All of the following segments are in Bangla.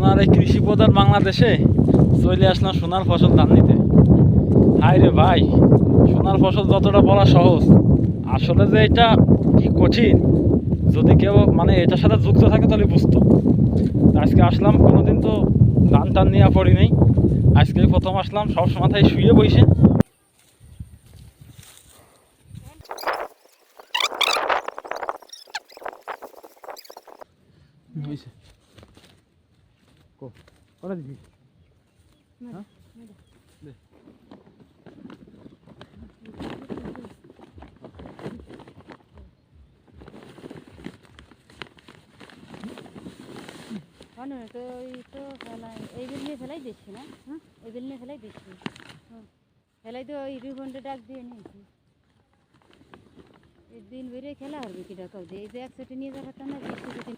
আপনার এই কৃষি প্রধান বাংলাদেশে চলে আসলাম সোনার ফসল ধান নিতে। হায় রে ভাই, সোনার ফসল যতটা বলা সহজ, আসলে যে এটা কি কঠিন, যদি কেউ মানে এটার সাথে যুক্ত থাকে তাহলে বুঝতো। আজকে আসলাম, কোনোদিন তো ধান টান নিয়ে পড়ি নেই, আজকে প্রথম আসলাম। সব মাথায় শুয়ে বইসে তো তো ফেলাই এই বিল নিয়ে ফেলাই দিচ্ছি না, এই বিল নিয়ে ফেলাই দিচ্ছি, ফেলাই তো ওই 2 ঘন্টা ডাক দিয়ে নিয়েছি। এই দিন বেরিয়ে খেলা হবে কি ডাকাও যে এই যে 100টি নিয়ে যাওয়ার না 20টি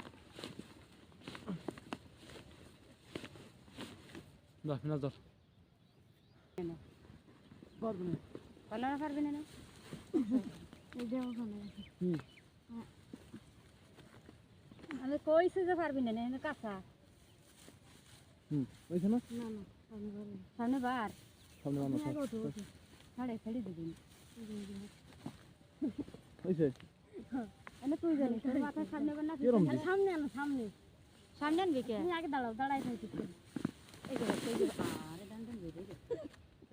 পারবি না আমি কইছি যে পারবি না কাঁচা সামনে বার ছাড়ে ছেড়ে দিবি তুই জানিস তোর মাথার সামনে না সামনে আনো সামনে সামনে আনবি কে আগে দাঁড়াও দাঁড়াই থাকি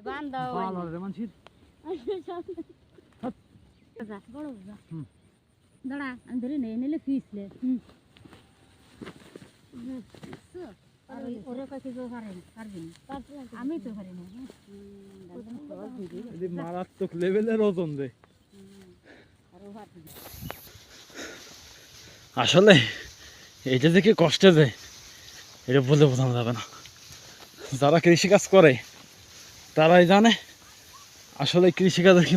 বান দাও দাঁড়া আমি ধরে নেই নিলে ফিসলে আমি তো পারি না মারাত্মক লেভেলের ওজন দেয়। আসলে এটা যে কি কষ্টে দেয় এটা বলে বোঝানো যাবে না। যারা কৃষিকাজ করে তারাই জানে আসলে কৃষিকাজের কি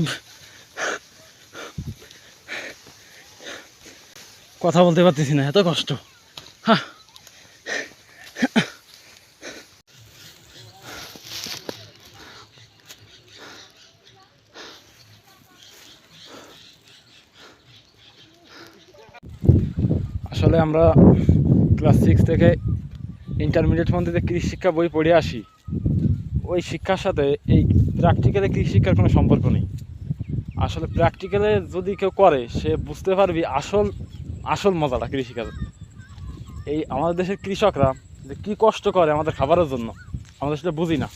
কথা বলতে পারতেছি না, এত কষ্ট। হ্যাঁ, আসলে আমরা ক্লাস 6 থেকে ইন্টারমিডিয়েট পর্যন্ত যে কৃষি শিক্ষা বই পড়ে আসি, ওই শিক্ষার সাথে এই প্র্যাকটিক্যালে কৃষি শিক্ষার কোনো সম্পর্ক নেই। আসলে প্র্যাকটিক্যালে যদি কেউ করে সে বুঝতে পারবি আসল মজাটা কৃষিকাজ। এই আমাদের দেশের কৃষকরা যে কী কষ্ট করে আমাদের খাবারের জন্য, আমরা সেটা বুঝি না।